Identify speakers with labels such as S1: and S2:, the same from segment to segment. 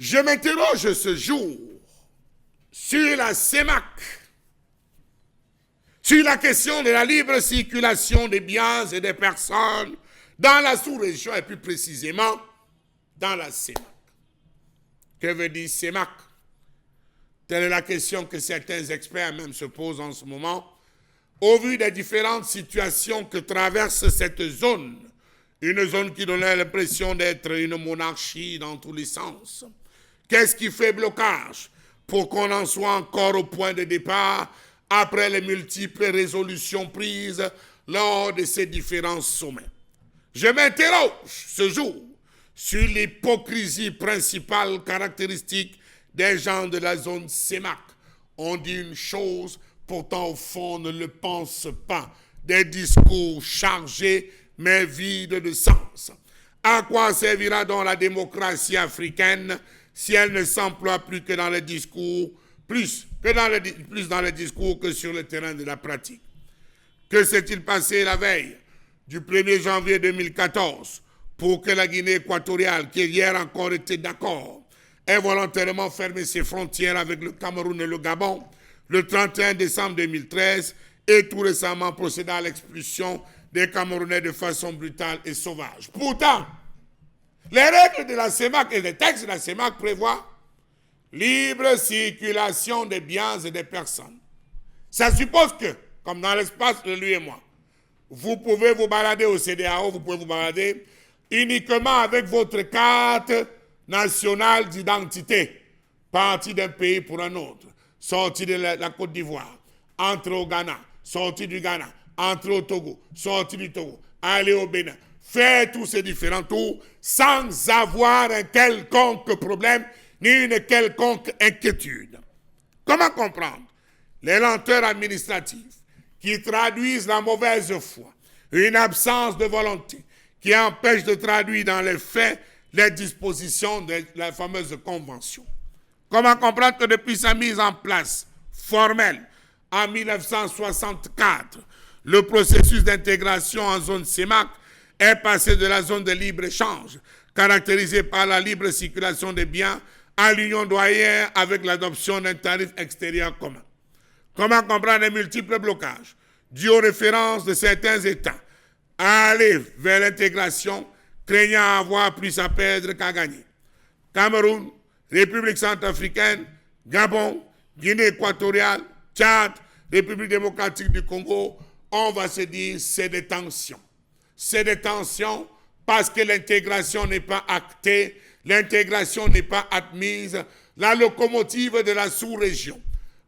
S1: Je m'interroge ce jour sur la CEMAC, sur la question de la libre circulation des biens et des personnes dans la sous-région et plus précisément dans la CEMAC. Que veut dire CEMAC? Telle est la question que certains experts même se posent en ce moment, au vu des différentes situations que traverse cette zone, une zone qui donnait l'impression d'être une monarchie dans tous les sens. Qu'est-ce qui fait blocage pour qu'on en soit encore au point de départ après les multiples résolutions prises lors de ces différents sommets? Je m'interroge ce jour sur l'hypocrisie principale caractéristique des gens de la zone CEMAC. On dit une chose, pourtant au fond ne le pense pas. Des discours chargés mais vides de sens. À quoi servira donc la démocratie africaine si elle ne s'emploie plus que dans les discours, plus dans les discours que sur le terrain de la pratique? Que s'est-il passé la veille du 1er janvier 2014 pour que la Guinée équatoriale, qui hier encore était d'accord, ait volontairement fermé ses frontières avec le Cameroun et le Gabon le 31 décembre 2013 et tout récemment procédé à l'expulsion des Camerounais de façon brutale et sauvage? Pourtant, les règles de la CEMAC et les textes de la CEMAC prévoient libre circulation des biens et des personnes. Ça suppose que, comme dans l'espace de lui et moi, vous pouvez vous balader au CEDEAO, vous pouvez vous balader uniquement avec votre carte nationale d'identité, parti d'un pays pour un autre, sorti de la Côte d'Ivoire, entrer au Ghana, sorti du Ghana, entrer au Togo, sorti du Togo, aller au Bénin, faire tous ces différents tours sans avoir un quelconque problème ni une quelconque inquiétude. Comment comprendre les lenteurs administratives qui traduisent la mauvaise foi, une absence de volonté qui empêche de traduire dans les faits les dispositions de la fameuse convention? Comment comprendre que depuis sa mise en place formelle en 1964, le processus d'intégration en zone CEMAC est passé de la zone de libre-échange, caractérisée par la libre circulation des biens, à l'union douanière avec l'adoption d'un tarif extérieur commun? Comment comprendre les multiples blocages dus aux références de certains États à aller vers l'intégration, craignant avoir plus à perdre qu'à gagner? Cameroun, République centrafricaine, Gabon, Guinée équatoriale, Tchad, République démocratique du Congo, on va se dire c'est des tensions. C'est des tensions parce que l'intégration n'est pas actée, l'intégration n'est pas admise. La locomotive de la sous-région,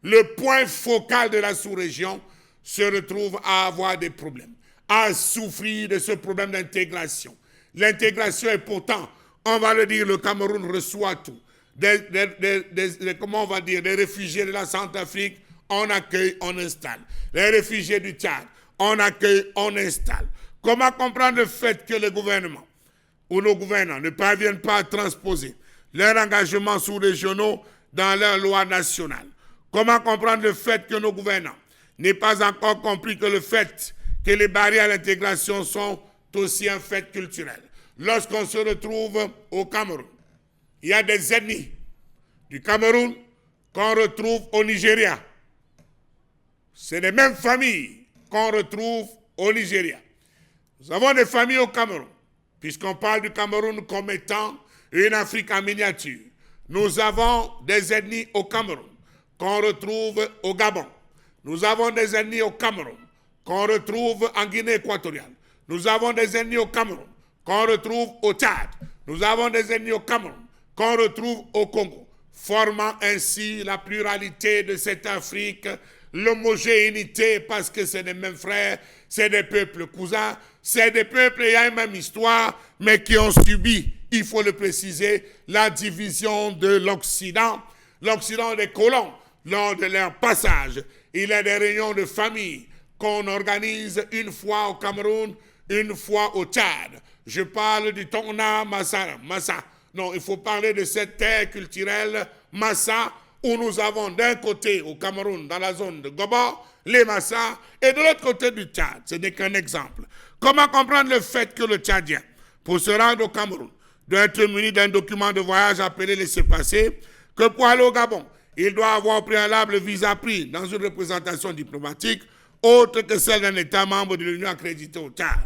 S1: le point focal de la sous-région, se retrouve à avoir des problèmes, à souffrir de ce problème d'intégration. L'intégration est pourtant, on va le dire, le Cameroun reçoit tout. Comment on va dire, des réfugiés de la Centrafrique, on accueille, on installe. Les réfugiés du Tchad, on accueille, on installe. Comment comprendre le fait que le gouvernement ou nos gouvernants ne parviennent pas à transposer leurs engagements sous-régionaux dans leurs lois nationales? Comment comprendre le fait que nos gouvernants n'aient pas encore compris que le fait que les barrières à l'intégration sont aussi un fait culturel? Lorsqu'on se retrouve au Cameroun, il y a des ennemis du Cameroun qu'on retrouve au Nigeria. C'est les mêmes familles qu'on retrouve au Nigeria. Nous avons des familles au Cameroun, puisqu'on parle du Cameroun comme étant une Afrique en miniature. Nous avons des ennemis au Cameroun qu'on retrouve au Gabon. Nous avons des ennemis au Cameroun qu'on retrouve en Guinée équatoriale. Nous avons des ennemis au Cameroun qu'on retrouve au Tchad. Nous avons des ennemis au Cameroun qu'on retrouve au Congo, formant ainsi la pluralité de cette Afrique, l'homogénéité, parce que c'est des mêmes frères, c'est des peuples cousins, c'est des peuples ayant une même histoire, mais qui ont subi, il faut le préciser, la division de l'Occident des colons, lors de leur passage. Il y a des réunions de famille qu'on organise une fois au Cameroun, une fois au Tchad. Je parle du Tongna Massa. Non, il faut parler de cette terre culturelle Massa, où nous avons d'un côté au Cameroun, dans la zone de Gobo, les Massa, et de l'autre côté du Tchad. Ce n'est qu'un exemple. Comment comprendre le fait que le Tchadien, pour se rendre au Cameroun, doit être muni d'un document de voyage appelé laissez-passer, que pour aller au Gabon, il doit avoir au préalable le visa pris dans une représentation diplomatique autre que celle d'un État membre de l'Union accrédité au Tchad.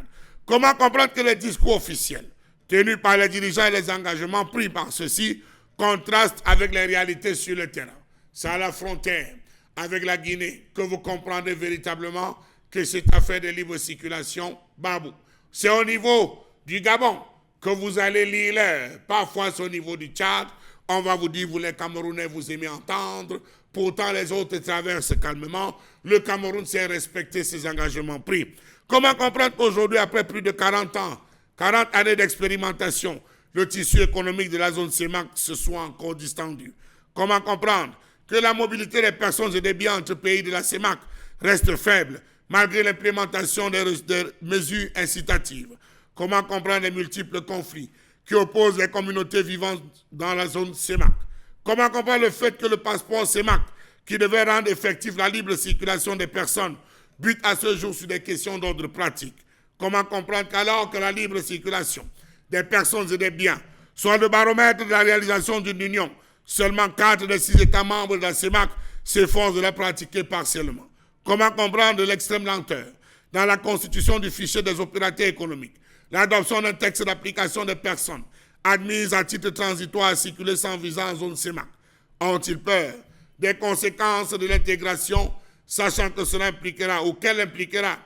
S1: Comment comprendre que les discours officiels tenus par les dirigeants et les engagements pris par ceux-ci contrastent avec les réalités sur le terrain? C'est à la frontière avec la Guinée que vous comprendrez véritablement que cette affaire de libre circulation, babou. C'est au niveau du Gabon que vous allez lire l'heure. Parfois, c'est au niveau du Tchad. On va vous dire, vous les Camerounais, vous aimez entendre. Pourtant, les autres traversent calmement. Le Cameroun sait respecter ses engagements pris. Comment comprendre qu'aujourd'hui, après plus de 40 ans, 40 années d'expérimentation, le tissu économique de la zone CEMAC se soit encore distendu? Comment comprendre que la mobilité des personnes et des biens entre pays de la CEMAC reste faible, malgré l'implémentation des mesures incitatives? Comment comprendre les multiples conflits qui opposent les communautés vivant dans la zone CEMAC? Comment comprendre le fait que le passeport CEMAC, qui devait rendre effective la libre circulation des personnes, bute à ce jour sur des questions d'ordre pratique? Comment comprendre qu'alors que la libre circulation des personnes et des biens soit le baromètre de la réalisation d'une union, seulement 4 des 6 États membres de la CEMAC s'efforcent de la pratiquer partiellement? Comment comprendre l'extrême lenteur dans la constitution du fichier des opérateurs économiques, l'adoption d'un texte d'application des personnes admises à titre transitoire à circuler sans visa en zone CEMAC? Ont-ils peur des conséquences de l'intégration, sachant que cela impliquera ou qu'elle impliquera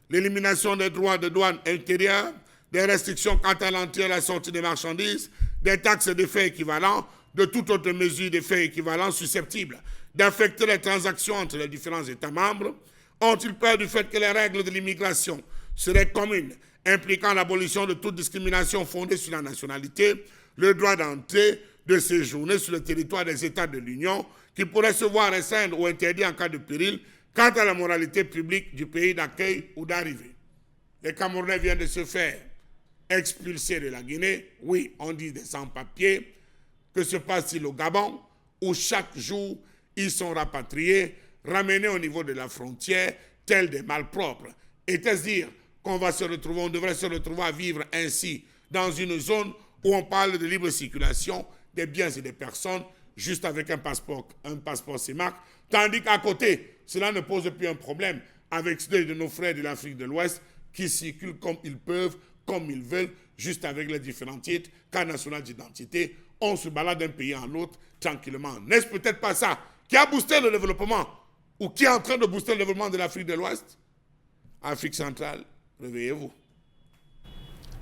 S1: l'élimination des droits de douane intérieure, des restrictions quant à l'entrée et à la sortie des marchandises, des taxes d'effets équivalents, de toute autre mesure d'effets équivalents susceptibles d'affecter les transactions entre les différents États membres? Ont-ils peur du fait que les règles de l'immigration seraient communes, impliquant l'abolition de toute discrimination fondée sur la nationalité, le droit d'entrée, de séjourner sur le territoire des États de l'Union, qui pourraient se voir restreindre ou interdire en cas de péril quant à la moralité publique du pays d'accueil ou d'arrivée? Les Camerounais viennent de se faire expulser de la Guinée. Oui, on dit des sans-papiers. Que se passe-t-il au Gabon, où chaque jour, ils sont rapatriés, ramenés au niveau de la frontière, tels des malpropres? Est-ce dire qu'on devrait se retrouver à vivre ainsi dans une zone où on parle de libre circulation des biens et des personnes, juste avec un passeport CEMAC, tandis qu'à côté, cela ne pose plus un problème avec ceux de nos frères de l'Afrique de l'Ouest qui circulent comme ils peuvent, comme ils veulent, juste avec les différents titres, carte nationale d'identité. On se balade d'un pays en l'autre tranquillement. N'est-ce peut-être pas ça qui a boosté le développement ou qui est en train de booster le développement de l'Afrique de l'Ouest? Afrique centrale, réveillez-vous.